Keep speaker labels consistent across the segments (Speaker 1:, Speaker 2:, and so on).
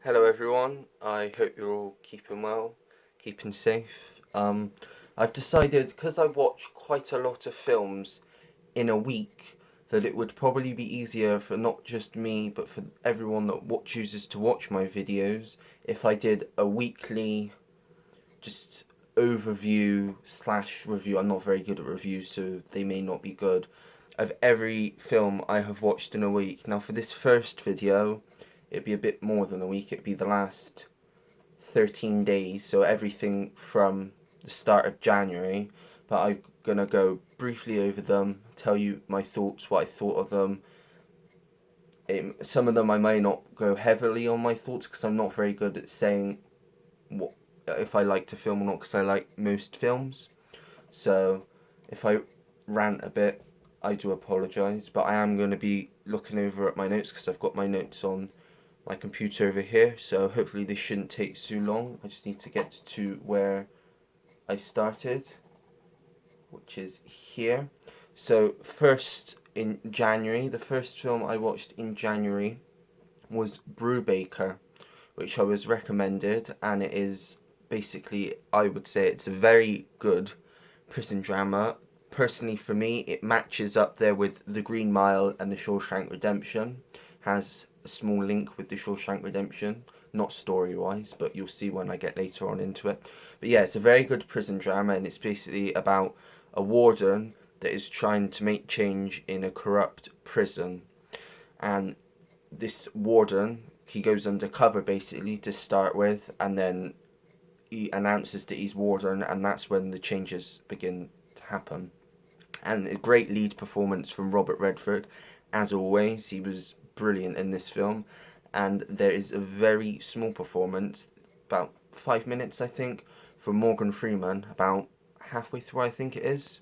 Speaker 1: Hello everyone, I hope you're all keeping well, keeping safe. I've decided, because I watch quite a lot of films in a week, that it would probably be easier for not just me, but for everyone that chooses to watch my videos, if I did a weekly, just overview slash review. I'm not very good at reviews, so they may not be good, of every film I have watched in a week. Now for this first video, it'd be a bit more than a week, it'd be the last 13 days, so everything from the start of January, but I'm gonna go briefly over them, tell you my thoughts, what I thought of them. Some of them I may not go heavily on my thoughts because I'm not very good at saying what if I like to film or not, because I like most films. So if I rant a bit, I do apologise, but I am going to be looking over at my notes because I've got my notes on my computer over here, so hopefully this shouldn't take too long. I just need to get to where I started, which is here. So first in January, the first film I watched in January was Brubaker, which I was recommended, and it is basically, I would say it's a very good prison drama. Personally, for me, it matches up there with The Green Mile and The Shawshank Redemption. Has a small link with The Shawshank Redemption, not story wise, but you'll see when I get later on into it. But yeah, it's a very good prison drama, and it's basically about a warden that is trying to make change in a corrupt prison. And this warden, he goes undercover basically to start with, and then he announces that he's warden, and that's when the changes begin to happen. And a great lead performance from Robert Redford, as always. He was brilliant in this film, and there is a very small performance, about 5 minutes I think, from Morgan Freeman, about halfway through I think it is.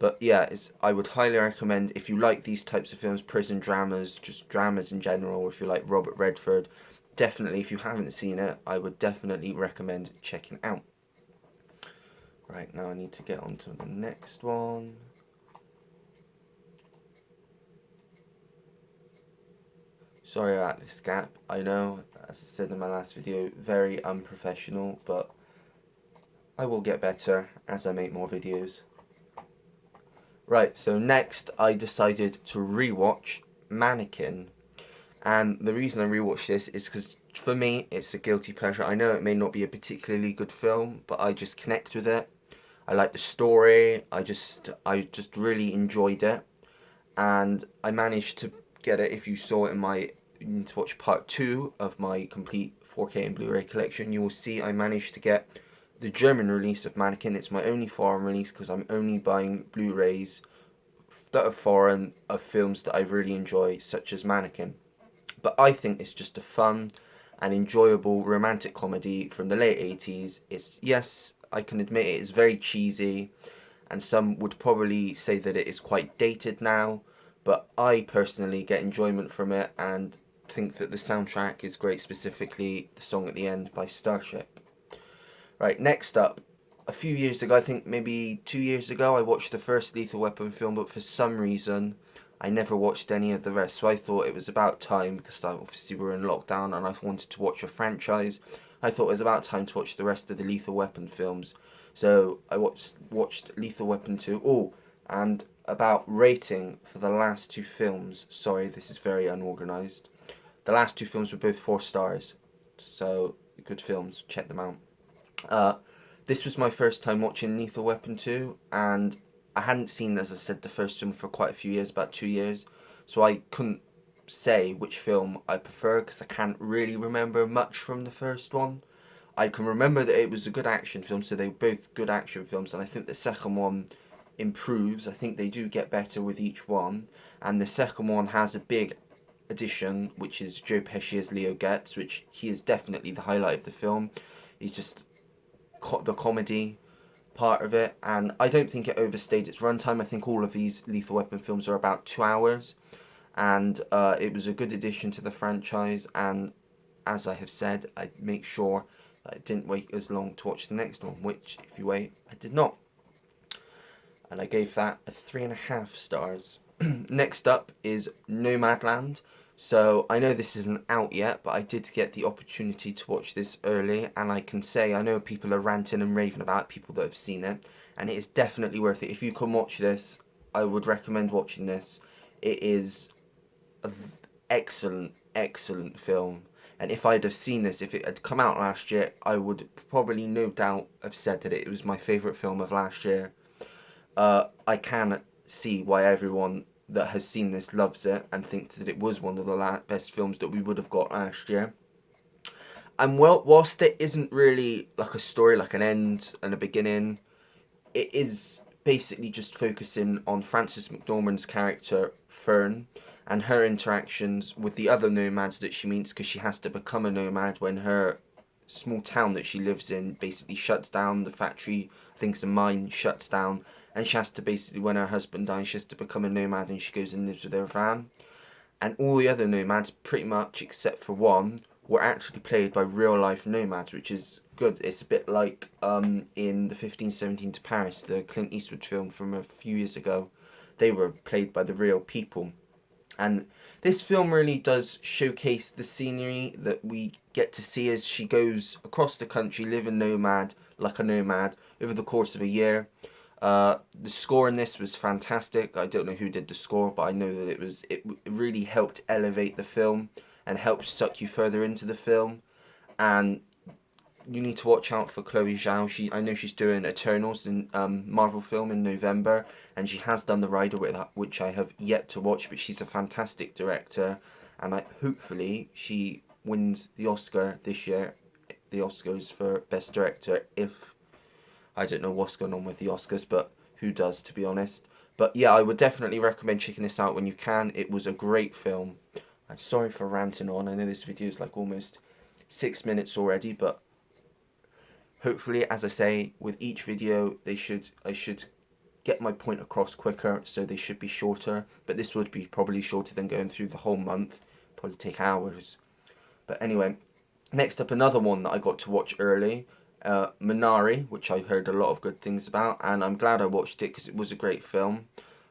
Speaker 1: But yeah, I would highly recommend, if you like these types of films, prison dramas, just dramas in general, if you like Robert Redford, definitely, if you haven't seen it, I would definitely recommend checking out. Right, now I need to get on to the next one. Sorry about this gap. I know, as I said in my last video, very unprofessional, but I will get better as I make more videos. Right, so next I decided to rewatch Mannequin. And the reason I rewatched this is because for me it's a guilty pleasure. I know it may not be a particularly good film, but I just connect with it. I like the story. I just really enjoyed it, and I managed to get it. If you saw it in my, you need to watch part 2 of my complete 4K and Blu-ray collection, you will see I managed to get the German release of Mannequin. It's my only foreign release because I'm only buying Blu-rays that are foreign of films that I really enjoy, such as Mannequin. But I think it's just a fun and enjoyable romantic comedy from the late 80s. It's, yes, I can admit it is very cheesy, and some would probably say that it is quite dated now, but I personally get enjoyment from it and think that the soundtrack is great, specifically the song at the end by Starship. Right, next up, a few years ago, I think maybe 2 years ago, I watched the first Lethal Weapon film, but for some reason, I never watched any of the rest. So I thought it was about time, because obviously we were in lockdown and I wanted to watch a franchise. I thought it was about time to watch the rest of the Lethal Weapon films. So I watched Lethal Weapon 2. Oh, and about rating for the last two films. Sorry, this is very unorganized. The last two films were both 4 stars. So good films, check them out. Uh, this was my first time watching Lethal Weapon 2, and I hadn't seen, as I said, the first film for quite a few years, about 2 years, so I couldn't say which film I prefer because I can't really remember much from the first one. I can remember that it was a good action film, so they were both good action films, and I think the second one improves. I think they do get better with each one, and the second one has a big addition, which is Joe Pesci as Leo Getz, which he is definitely the highlight of the film. He's just the comedy part of it, and I don't think it overstayed its runtime. I think all of these Lethal Weapon films are about 2 hours, and it was a good addition to the franchise. And as I have said, I make sure that I didn't wait as long to watch the next one, which, if you wait, I did not, and I gave that a 3.5 stars. Next up is Nomadland, So I know this isn't out yet, but I did get the opportunity to watch this early, and I can say I know people are ranting and raving about it, people that have seen it, and it is definitely worth it. If you can watch this, I would recommend watching this. It is an excellent, excellent film. And if I'd have seen this, if it had come out last year, I would probably no doubt have said that it was my favourite film of last year. I can see why everyone that has seen this loves it and thinks that it was one of the best films that we would have got last year. And well, whilst it isn't really like a story, like an end and a beginning, it is basically just focusing on Frances McDormand's character Fern and her interactions with the other nomads that she meets, because she has to become a nomad when her small town that she lives in basically shuts down. The factory, I think it's a mine, shuts down, and she has to basically, when her husband dies, she has to become a nomad, and she goes and lives with her van. And all the other nomads, pretty much except for one, were actually played by real life nomads, which is good. It's a bit like in the 1517 to Paris, the Clint Eastwood film from a few years ago. They were played by the real people. And this film really does showcase the scenery that we get to see as she goes across the country, living nomad like a nomad over the course of a year. The score in this was fantastic. I don't know who did the score, but I know that it really helped elevate the film and helped suck you further into the film. And you need to watch out for Chloe Zhao. I know she's doing Eternals in Marvel film in November, and she has done The Rider, which I have yet to watch. But she's a fantastic director, and hopefully she wins the Oscar this year, the Oscars for Best Director. If I don't know what's going on with the Oscars, but who does, to be honest. But yeah, I would definitely recommend checking this out when you can. It was a great film. I'm sorry for ranting on. I know this video is like almost 6 minutes already, but hopefully, as I say, with each video, I should get my point across quicker, so they should be shorter. But this would be probably shorter than going through the whole month. Probably take hours. But anyway, next up, another one that I got to watch early, Minari, which I heard a lot of good things about, and I'm glad I watched it because it was a great film.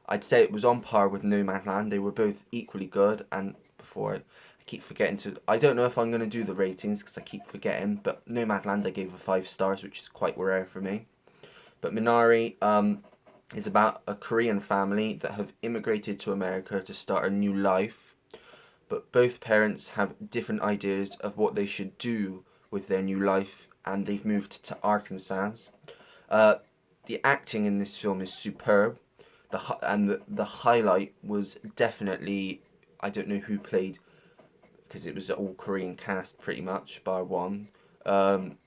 Speaker 1: I'd say it was on par with Nomadland. They were both equally good, and before I keep forgetting to. I don't know if I'm going to do the ratings because I keep forgetting, but Nomadland I gave a 5 stars, which is quite rare for me. But Minari is about a Korean family that have immigrated to America to start a new life, but both parents have different ideas of what they should do with their new life, and they've moved to Arkansas. Uh, the acting in this film is superb, the highlight was definitely, I don't know who played, because it was an all Korean cast pretty much, bar one. Um,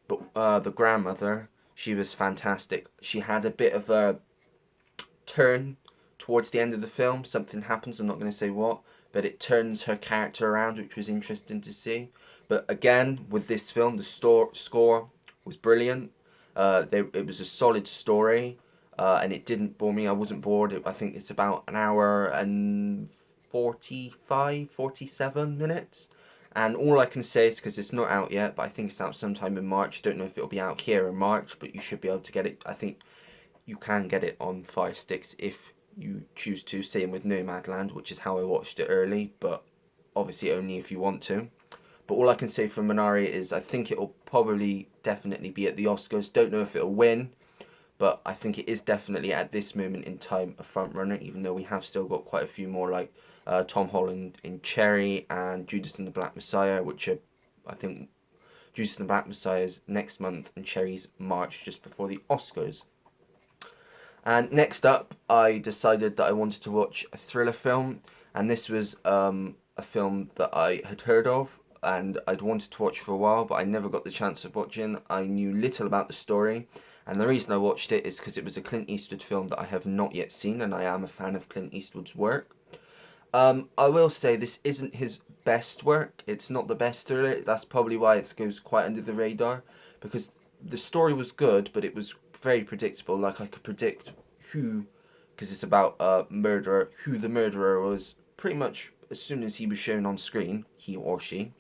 Speaker 1: but the grandmother, she was fantastic. She had a bit of a turn towards the end of the film. Something happens, I'm not going to say what, but it turns her character around, which was interesting to see. But again, with this film, the score was brilliant. It was a solid story, and it didn't bore me. I wasn't bored. I think it's about an hour and 47 minutes. And all I can say is, because it's not out yet, but I think it's out sometime in March. Don't know if it'll be out here in March, but you should be able to get it. I think you can get it on Fire Sticks if you choose to. Same with Nomadland, which is how I watched it early, but obviously only if you want to. But all I can say for Minari is I think it'll probably definitely be at the Oscars. Don't know if it'll win, but I think it is definitely at this moment in time a front runner, even though we have still got quite a few more, like Tom Holland in Cherry and Judas and the Black Messiah, which are, I think, Judas and the Black Messiah is next month and Cherry's March, just before the Oscars. And next up, I decided that I wanted to watch a thriller film, and this was a film that I had heard of and I'd wanted to watch for a while, but I never got the chance of watching. I knew little about the story, and the reason I watched it is because it was a Clint Eastwood film that I have not yet seen, and I am a fan of Clint Eastwood's work. I will say this isn't his best work. It's not the best thriller. That's probably why it goes quite under the radar, because the story was good, but it was very predictable. Like I could predict who, because it's about a murderer, who the murderer was pretty much as soon as he was shown on screen, he or she.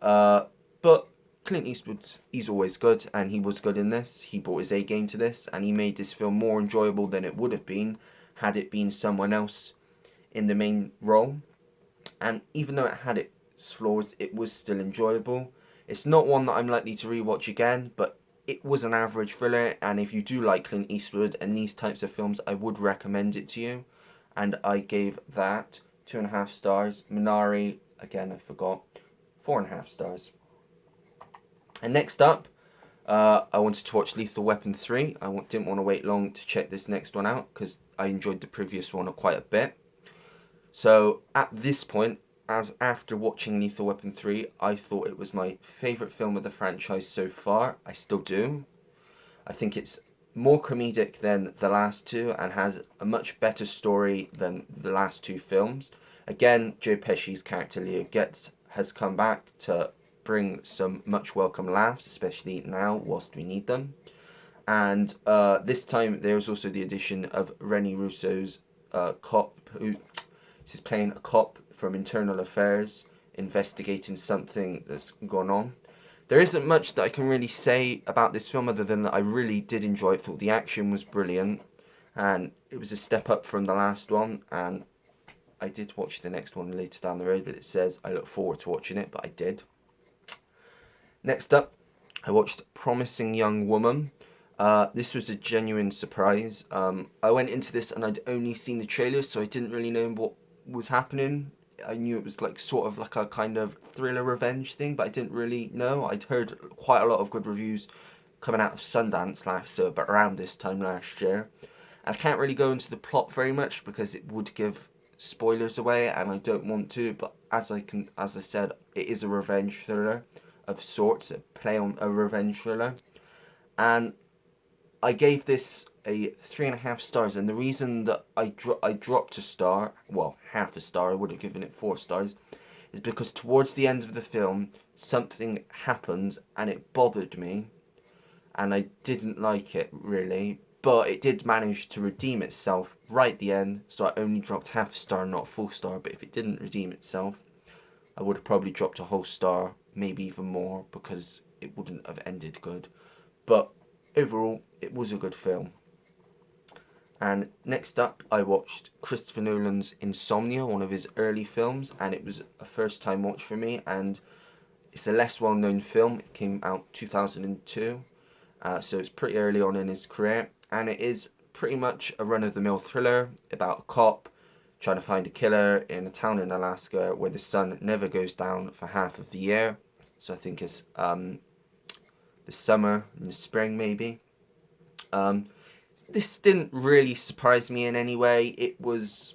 Speaker 1: But Clint Eastwood, he's always good, and he was good in this. He brought his A game to this, and he made this film more enjoyable than it would have been had it been someone else in the main role. and even though it had its flaws, it was still enjoyable. It's not one that I'm likely to rewatch again, but it was an average thriller, and if you do like Clint Eastwood and these types of films, I would recommend it to you. And I gave that 2.5 stars. Minari, again, I forgot, 4.5 stars. And next up, I wanted to watch Lethal Weapon 3. I didn't want to wait long to check this next one out because I enjoyed the previous one quite a bit. So at this point, as after watching Lethal Weapon 3, I thought it was my favourite film of the franchise so far. I still do. I think it's more comedic than the last two and has a much better story than the last two films. Again, Joe Pesci's character Leo Getz has come back to bring some much welcome laughs, especially now whilst we need them. And this time there's also the addition of Rene Russo's cop, who is playing a cop from Internal Affairs, investigating something that's gone on. There isn't much that I can really say about this film other than that I really did enjoy it. I thought the action was brilliant, and it was a step up from the last one. And I did watch the next one later down the road, but it says I look forward to watching it, but I did. Next up, I watched Promising Young Woman. This was a genuine surprise. I went into this and I'd only seen the trailer, so I didn't really know what was happening. I knew it was like sort of like a kind of thriller revenge thing, but I didn't really know. I'd heard quite a lot of good reviews coming out of Sundance last year, but around this time last year. And I can't really go into the plot very much because it would give spoilers away, and I don't want to. But as I said, it is a revenge thriller of sorts, a play on a revenge thriller, and I gave this a 3.5 stars, and the reason that I dropped a star, well, half a star, I would have given it 4 stars, is because towards the end of the film, something happens and it bothered me, and I didn't like it really, but it did manage to redeem itself right at the end, so I only dropped half a star, not a full star. But if it didn't redeem itself, I would have probably dropped a whole star, maybe even more, because it wouldn't have ended good. But overall, it was a good film. And next up, I watched Christopher Nolan's Insomnia, one of his early films, and it was a first time watch for me, and it's a less well known film. It came out 2002, so it's pretty early on in his career, and it is pretty much a run of the mill thriller about a cop trying to find a killer in a town in Alaska where the sun never goes down for half of the year. So I think it's the summer and the spring maybe. This didn't really surprise me in any way. It was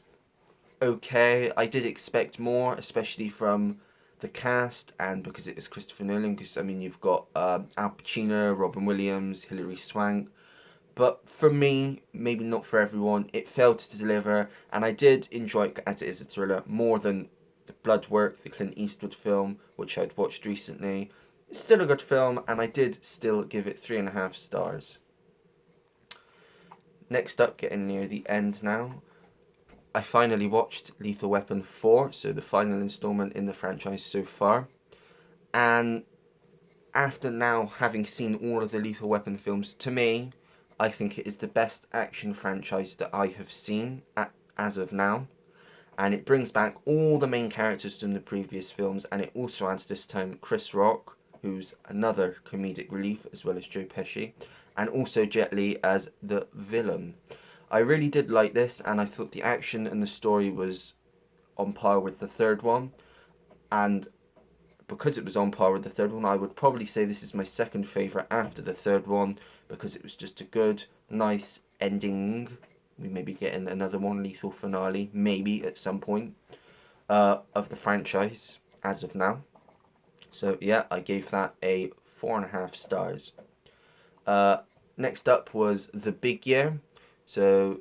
Speaker 1: okay. I did expect more, especially from the cast, and because it was Christopher Nolan, because I mean you've got Al Pacino, Robin Williams, Hilary Swank. But for me, maybe not for everyone, it failed to deliver, and I did enjoy it as it is a thriller more than the Bloodwork, the Clint Eastwood film, which I'd watched recently. It's still a good film, and I did still give it 3.5 stars. Next up, getting near the end now, I finally watched Lethal Weapon 4, so the final installment in the franchise so far. And after now having seen all of the Lethal Weapon films, to me, I think it is the best action franchise that I have seen as of now. And it brings back all the main characters from the previous films, and it also adds this time Chris Rock, who's another comedic relief, as well as Joe Pesci, and also Jet Li as the villain. I really did like this, and I thought the action and the story was on par with the third one, and because it was on par with the third one, I would probably say this is my second favourite after the third one, because it was just a good, nice ending. We may be getting another one, lethal finale, maybe at some point, of the franchise, as of now. So yeah, I gave that a 4.5 stars. Next up was The Big Year. So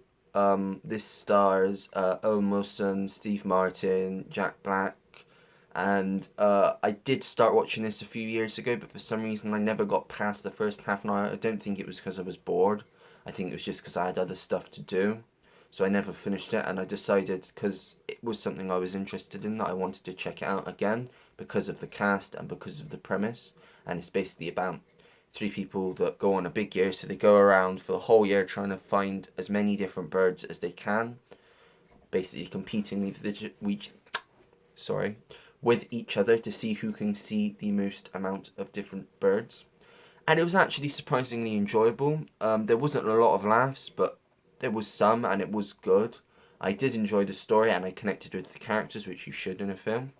Speaker 1: this stars Owen Wilson, Steve Martin, Jack Black, and I did start watching this a few years ago, but for some reason I never got past the first half an hour. I don't think it was because I was bored. I think it was just because I had other stuff to do. So I never finished it, and I decided, because it was something I was interested in, that I wanted to check it out again because of the cast and because of the premise. And it's basically about 3 people that go on a big year, so they go around for the whole year trying to find as many different birds as they can, basically competing with with each other to see who can see the most amount of different birds. And it was actually surprisingly enjoyable. There wasn't a lot of laughs, but there was some, and it was good. I did enjoy the story, and I connected with the characters, which you should in a film.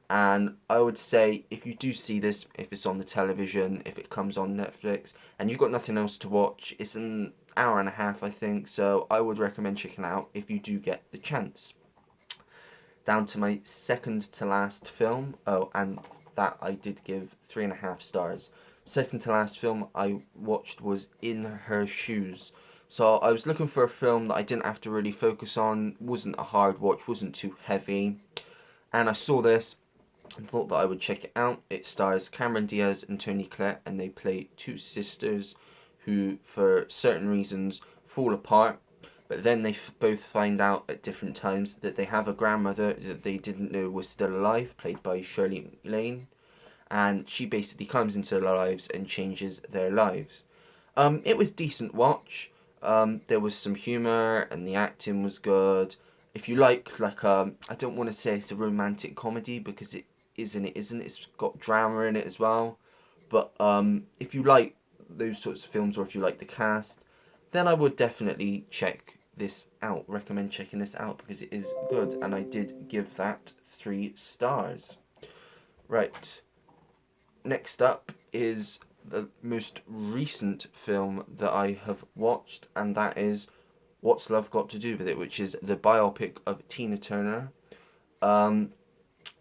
Speaker 1: And I would say, if you do see this, if it's on the television, if it comes on Netflix, and you've got nothing else to watch, it's an hour and a half, I think, so I would recommend checking it out if you do get the chance. Down to my second to last film. Oh, and that I did give 3.5 stars. Second to last film I watched was In Her Shoes. So I was looking for a film that I didn't have to really focus on, wasn't a hard watch, wasn't too heavy. And I saw this and thought that I would check it out. It stars Cameron Diaz and Toni Collette, and they play two sisters who, for certain reasons, fall apart. But then they both find out at different times that they have a grandmother that they didn't know was still alive, played by Shirley Lane, and she basically comes into their lives and changes their lives. It was decent watch. There was some humor and the acting was good. If you like I don't want to say it's a romantic comedy because it isn't. It's got drama in it as well. But if you like those sorts of films, or if you like the cast, then I would definitely check this out. Recommend checking this out because it is good, and I did give that 3 stars. Right. Next up is the most recent film that I have watched, and that is What's Love Got to Do with It, which is the biopic of Tina Turner.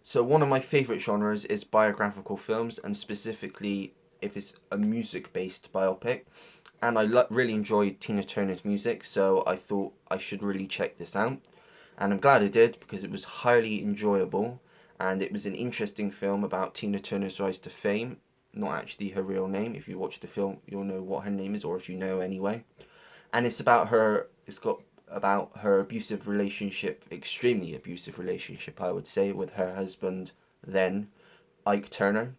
Speaker 1: So one of my favourite genres is biographical films, and specifically if it's a music-based biopic. And I really enjoyed Tina Turner's music, so I thought I should really check this out. And I'm glad I did because it was highly enjoyable, and it was an interesting film about Tina Turner's rise to fame. Not actually her real name. If you watch the film, you'll know what her name is, or if you know anyway. And it's about her. It's got about her abusive relationship, extremely abusive relationship, I would say, with her husband then, Ike Turner.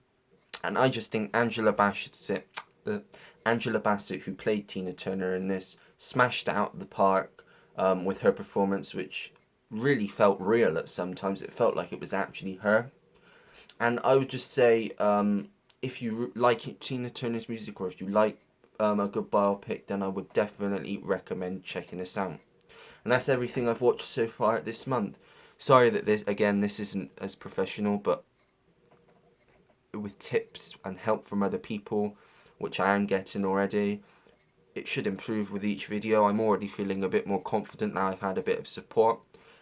Speaker 1: And I just think Angela Bassett, who played Tina Turner in this, smashed out the park with her performance, which really felt real at sometimes. It felt like it was actually her. And I would just say, if you like Tina Turner's music, or if you like a good biopic, then I would definitely recommend checking this out. And that's everything I've watched so far this month. Sorry that this isn't as professional, but with tips and help from other people, which I am getting already, it should improve with each video. I'm already feeling a bit more confident now I've had a bit of support.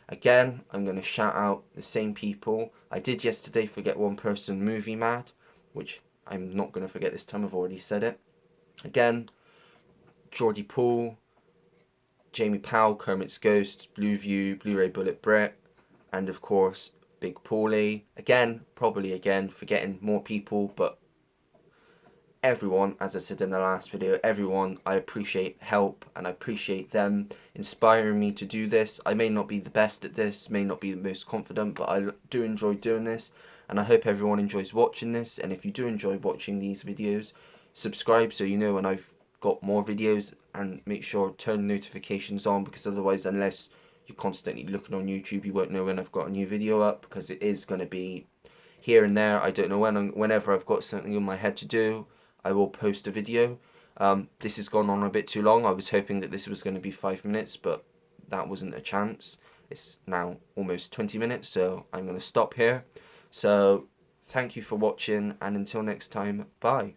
Speaker 1: Again, I'm going to shout out the same people. I did yesterday forget one person, Movie Mad, which I'm not going to forget this time, I've already said it. Again, Geordie Pool, Jamie Powell, Kermit's Ghost, Blueview, Blu-ray Bullet Brett, and of course Big Paulie. Again, probably again forgetting more people, but everyone, as I said in the last video, everyone, I appreciate help and I appreciate them inspiring me to do this. I may not be the best at this, may not be the most confident, but I do enjoy doing this, and I hope everyone enjoys watching this. And if you do enjoy watching these videos, subscribe so you know when I've got more videos, and make sure turn notifications on, because otherwise, unless you're constantly looking on YouTube, you won't know when I've got a new video up, because it is going to be here and there. I don't know whenever I've got something in my head to do, I will post a video. This has gone on a bit too long. I was hoping that this was going to be 5 minutes, but that wasn't a chance. It's now almost 20 minutes, so I'm going to stop here. So thank you for watching, and until next time, bye.